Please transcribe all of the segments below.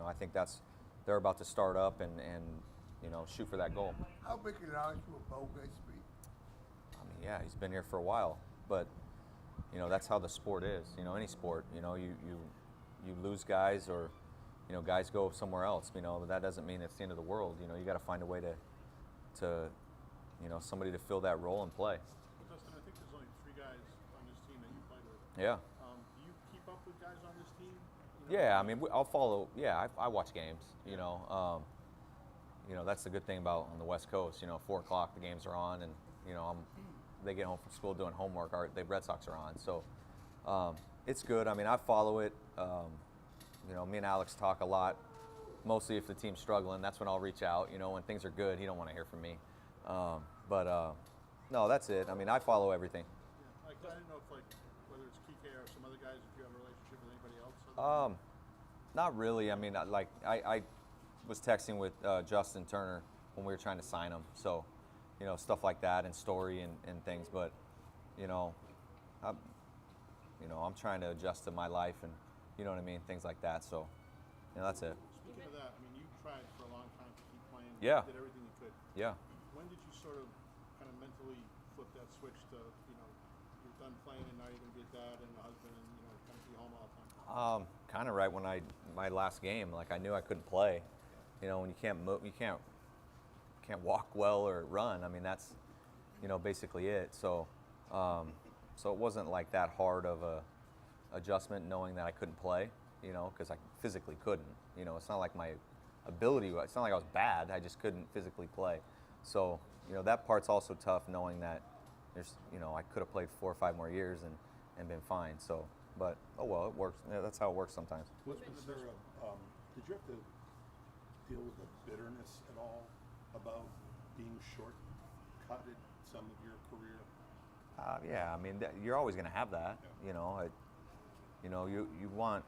I think they're about to start up and shoot for that goal. How big an Alex will Bogues be? I mean, yeah, he's been here for a while, but that's how the sport is. Any sport, you lose guys or guys go somewhere else. But that doesn't mean it's the end of the world. You got to find a way to somebody to fill that role and play. Well, Dustin, I think there's only 3 guys on this team that you played with. Yeah. Do you keep up with guys on this team? Yeah, I mean, I'll follow. Yeah, I watch games. That's the good thing about on the West Coast. 4 o'clock the games are on, and they get home from school doing homework. The Red Sox are on, so it's good. I mean, I follow it. Me and Alex talk a lot. Mostly if the team's struggling, that's when I'll reach out. When things are good, he don't want to hear from me. No, that's it. I mean, I follow everything. Yeah, I didn't know if whether it's Kike or some other guys, if you have a relationship with anybody else. Not really. I mean, I was texting with Justin Turner when we were trying to sign him. So, stuff like that and story and things. But, I'm trying to adjust to my life and, you know what I mean, things like that. So, that's it. Speaking of that, I mean, you tried for a long time to keep playing. Yeah. You did everything you could. Yeah. When did you sort of kind of mentally flip that switch to, you're done playing and now you're going to be a dad and a husband and, kind of be home all the time? Kind of right when my last game, I knew I couldn't play. When you can't move, you can't walk well or run. I mean, that's, basically it. So, so it wasn't like that hard of a adjustment knowing that I couldn't play, because I physically couldn't. It's not like my ability, it's not like I was bad, I just couldn't physically play. So, that part's also tough knowing that there's, I could have played 4 or 5 more years and been fine. So, but, oh well, it works. Yeah, that's how it works sometimes. Was there did you have to deal with the bitterness at all about being short-cutted some of your career? Yeah, I mean, you're always going to have that. Yeah. You want.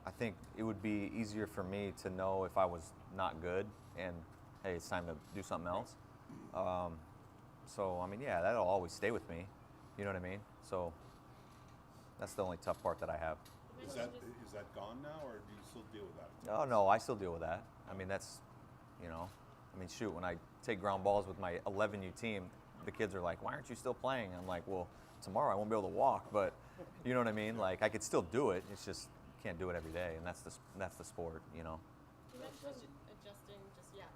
I think it would be easier for me to know if I was not good and hey, it's time to do something else. So I mean, yeah, that'll always stay with me. You know what I mean? So that's the only tough part that I have. Is that gone now, or do you still deal with that? Oh no, I still deal with that. I mean, that's, I mean, shoot, when I take ground balls with my 11U team, the kids are like, "Why aren't you still playing?" I'm like, "Well, tomorrow I won't be able to walk, but you know what I mean? Like, I could still do it. It's just can't do it every day, and that's the sport, You mentioned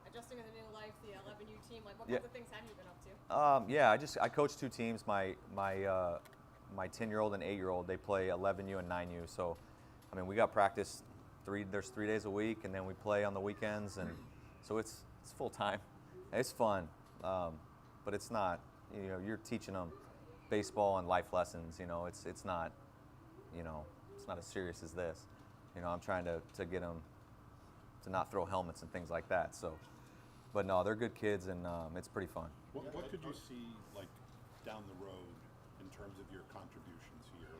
adjusting to the new life, the 11U team. What kinds of things have you been up to? Yeah, I coach 2 teams. My 10-year-old and 8-year-old, they play 11U and 9U. So, I mean, we got practice there's 3 days a week, and then we play on the weekends, and so it's full time. It's fun, but it's not. You're teaching them baseball and life lessons. It's not. It's not as serious as this. I'm trying to get them to not throw helmets and things like that. So, but no, they're good kids, and it's pretty fun. What could you see down the road in terms of your contributions here?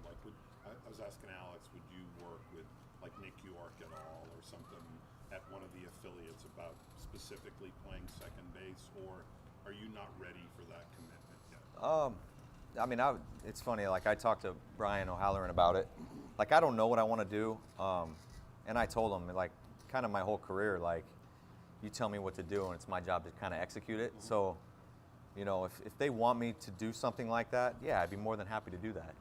I was asking Alex, would you work with Nick York at all, or something at one of the affiliates about specifically playing second base, or are you not ready for that commitment yet? I mean, it's funny. I talked to Brian O'Halloran about it. I don't know what I want to do, and I told him kind of my whole career, you tell me what to do, and it's my job to kind of execute it. Mm-hmm. So, if they want me to do something like that, yeah, I'd be more than happy to do that.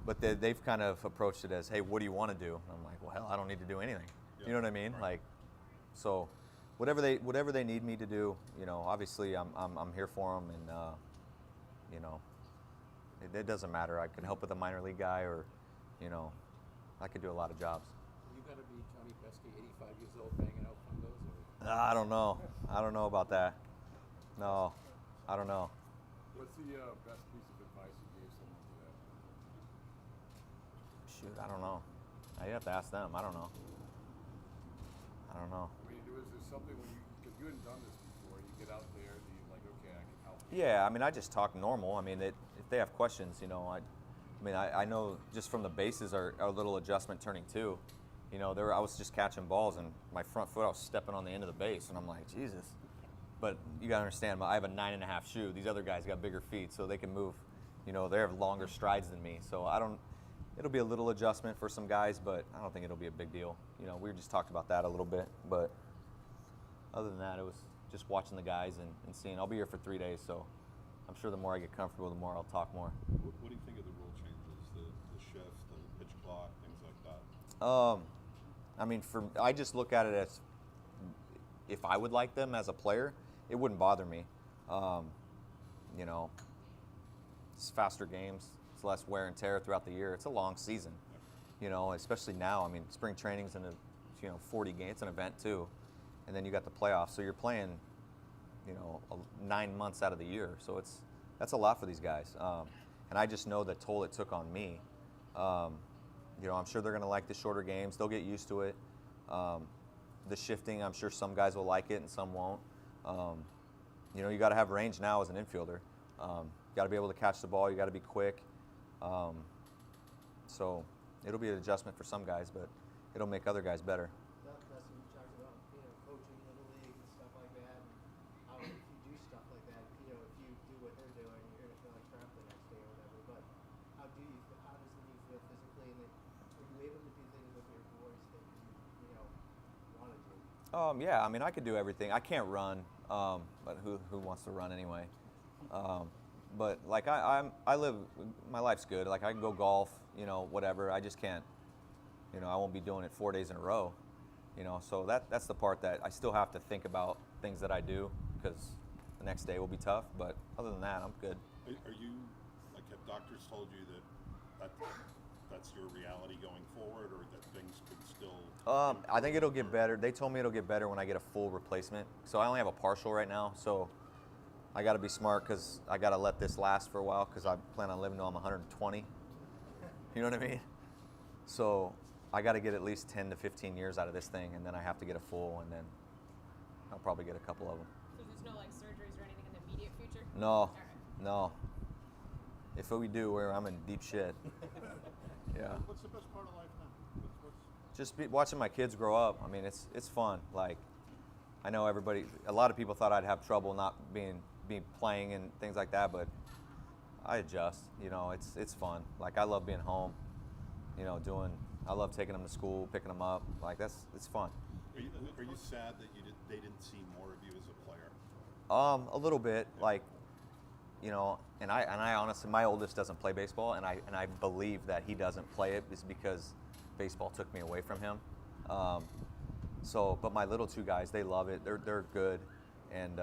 But they've kind of approached it as, hey, what do you want to do? And I'm like, well, hell, I don't need to do anything. Yeah. You know what I mean? Right. So, whatever they need me to do, obviously I'm here for them, and it doesn't matter. I could help with a minor league guy, or I could do a lot of jobs. You got to be Tony Pesky, 85 years old, banging out fungos? Or? I don't know. I don't know about that. No, I don't know. What's the best piece of advice you gave someone today? Shoot, I don't know. You have to ask them. I don't know. I mean, was there something because you hadn't done this before, you get out there, and you're like, okay, I can help you. Yeah, I mean, I just talk normal. I mean, if they have questions, I know just from the bases are a little adjustment turning 2. I was just catching balls, and my front foot, I was stepping on the end of the base, and I'm like, Jesus. But you got to understand, I have a 9.5 shoe. These other guys got bigger feet, so they can move. They have longer strides than me. So I don't, it'll be a little adjustment for some guys, but I don't think it'll be a big deal. You know, we just talked about that a little bit, but other than that, it was just watching the guys and seeing. I'll be here for 3 days, so I'm sure the more I get comfortable, the more I'll talk more. What do you think of the rule changes, the shift, the pitch clock, things like that? I mean, I just look at it as if I would like them as a player, it wouldn't bother me. You know, it's faster games. It's less wear and tear throughout the year. It's a long season, you know, especially now. I mean, spring training's in 40 games. It's an event too, and then you got the playoffs. So you're playing, 9 months out of the year. So that's a lot for these guys. And I just know the toll it took on me. I'm sure they're going to like the shorter games. They'll get used to it. The shifting, I'm sure some guys will like it and some won't. You got to have range now as an infielder. You got to be able to catch the ball. You got to be quick. So it'll be an adjustment for some guys, but it'll make other guys better. Dustin, you talked about, coaching in the league and stuff like that, and how if you do stuff like that, if you do what they're doing, you're going to feel like crap the next day or whatever, but how does it make you feel physically, and are you able to do things with your boys that you want to do? Yeah, I mean, I could do everything. I can't run, but who wants to run anyway? But like I live, my life's good. Like I can go golf, whatever. I just can't, I won't be doing it 4 days in a row, So that's the part that I still have to think about things that I do, because the next day will be tough. But other than that, I'm good. Are you, like, have doctors told you that's your reality going forward, or that things could still? I think it'll get better. They told me it'll get better when I get a full replacement. So I only have a partial right now. So I got to be smart, because I got to let this last for a while, because I plan on living till I'm 120. You know what I mean? So I got to get at least 10 to 15 years out of this thing, and then I have to get a full, and then I'll probably get a couple of them. So there's no like surgeries or anything in the immediate future? No, All right. no. If we do, I'm in deep shit. Yeah. What's the best part of life now? Just watching my kids grow up. I mean, it's fun. Like, I know a lot of people thought I'd have trouble not being playing and things like that, but I adjust. It's fun. Like, I love being home. I love taking them to school, picking them up. Like, it's fun. Are you sad that they didn't see more of you as a player? A little bit. Like, and I honestly, my oldest doesn't play baseball, and I believe that he doesn't play it is because baseball took me away from him. But my little two guys, they love it. They're good, and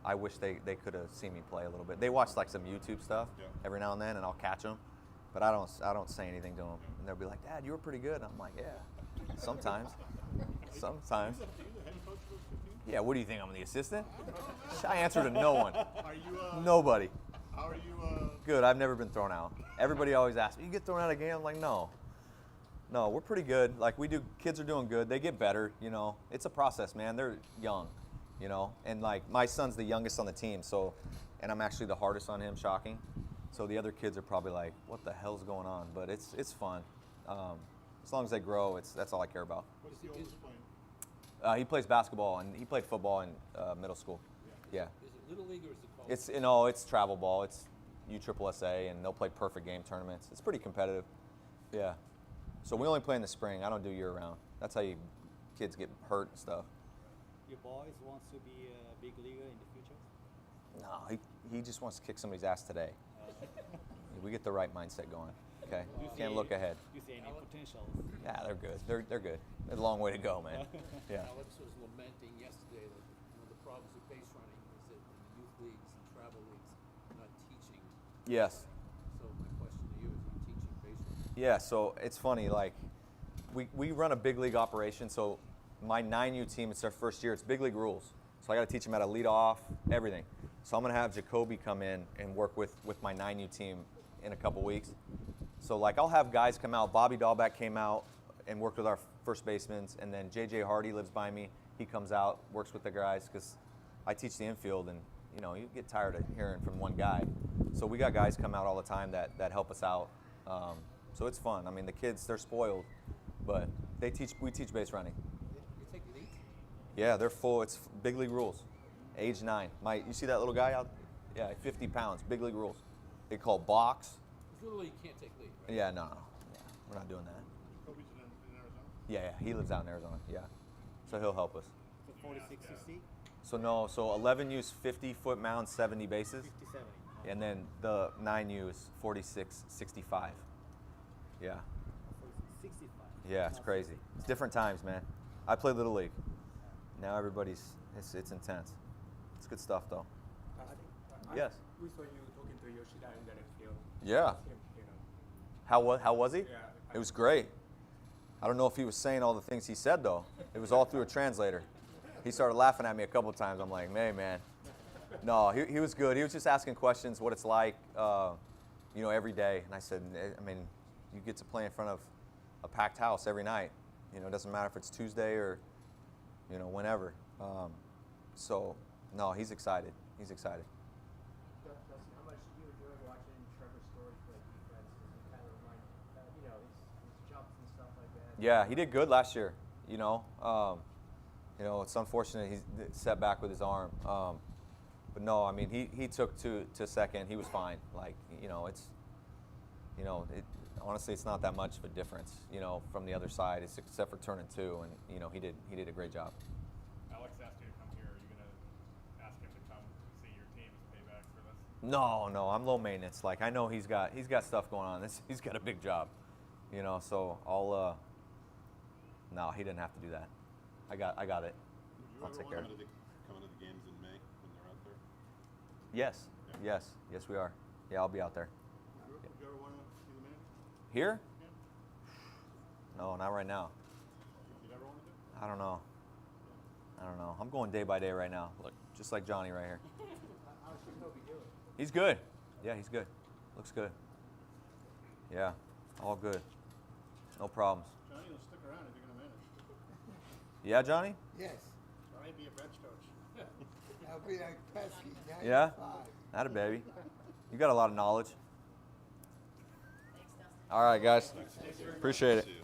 I wish they could have seen me play a little bit. They watch like some YouTube stuff every now and then, and I'll catch them, but I don't say anything to them, and they'll be like, "Dad, you were pretty good." And I'm like, "Yeah, sometimes." Sometimes. Are you the head coach of the team? Yeah. What do you think? I'm the assistant? I answer to no one. Are you? Nobody. How are you? Good. I've never been thrown out. Everybody always asks me, "You get thrown out of a game?" I'm like, "No, we're pretty good. Like, kids are doing good. They get better. It's a process, man. They're young, and like my son's the youngest on the team, and I'm actually the hardest on him. Shocking. So the other kids are probably like, "What the hell's going on?" But it's fun. As long as they grow, that's all I care about. What's the oldest playing? He plays basketball, and he played football in middle school. Yeah. Is it Little League or is it college? It's travel ball. It's USSSA, and they'll play perfect game tournaments. It's pretty competitive. Yeah. So we only play in the spring. I don't do year round. That's how kids get hurt and stuff. Your boys wants to be a big leaguer in the future? No, he just wants to kick somebody's ass today. We get the right mindset going. Okay. Do you Can't see- look ahead. Do you see any potential? Yeah, they're good. They're good. There's a long way to go, man. Yeah. Alex was lamenting yesterday that one of the problems with base running is that in the youth leagues and travel leagues, they're not teaching. Yes. So my question to you is, are you teaching base running? Yeah, so it's funny, like, we run a big league operation, so my 9U team, it's their first year, it's big league rules. So I got to teach them how to lead off, everything. So I'm going to have Jacoby come in and work with my 9U team in a couple weeks. So, like, I'll have guys come out. Bobby Dahlbeck came out and worked with our first basemen, and then J.J. Hardy lives by me. He comes out, works with the guys, because I teach the infield, and, you get tired of hearing from one guy. So we got guys come out all the time that help us out. So it's fun. I mean, the kids, they're spoiled, but we teach base running. You take leads? Yeah, they're full. It's big league rules. Age 9. You see that little guy out? Yeah, 50 pounds. Big league rules. They call box. Because Little League can't take lead, right? Yeah, no. Yeah. We're not doing that. Kobe's in Arizona. Yeah, he lives out in Arizona. Yeah, so he'll help us. So 46, 60, So no, so 11U is 50-foot mound, 70 bases, 50, 70. and then the 9U is 46, 65. Yeah, 46, 65. yeah, it's crazy. It's different times, man. I played Little League. Now everybody's, it's intense. It's good stuff, though. Yes. We saw you talking to Yoshida in the left field. Yeah. Ask him, you know. How was he? Yeah, It was great. I don't know if he was saying all the things he said, though. It was all through a translator. He started laughing at me a couple of times. I'm like, hey, man. No, he was good. He was just asking questions, what it's like, every day. And I said, I mean, you get to play in front of a packed house every night. It doesn't matter if it's Tuesday or, whenever. So, no, he's excited. He's excited. Dustin, how much do you enjoy watching Trevor's story play defense? Does he kind of remind his jumps and stuff like that? Yeah, he did good last year. It's unfortunate he's set back with his arm. But no, I mean, he took to second. He was fine. Like, honestly, it's not that much of a difference, from the other side, except for turning two, and he did a great job. Alex asked you to come here. Are you gonna ask him to come see your team as payback for this? No, I'm low maintenance. Like, I know he's got stuff going on. He's got a big job, So I'll. No, he didn't have to do that. I got it. I'll take care of it. Coming to the games in May when they're out there? Yes, yes, we are. Yeah, I'll be out there. Would you ever want to see the manager? Here? Yeah. No, not right now. You'd ever want to do? I don't know. I'm going day by day right now. Look, just like Johnny right here. How's Kobe doing? He's good. Yeah, he's good. Looks good. Yeah, all good. No problems. Johnny will stick around if you're going to manage. Yeah, Johnny? Yes, Johnny be a bench coach. I'll be like Pesky, 95. Yeah? Not a baby. You got a lot of knowledge. Thanks, Dustin. All right, guys. Appreciate it. See you.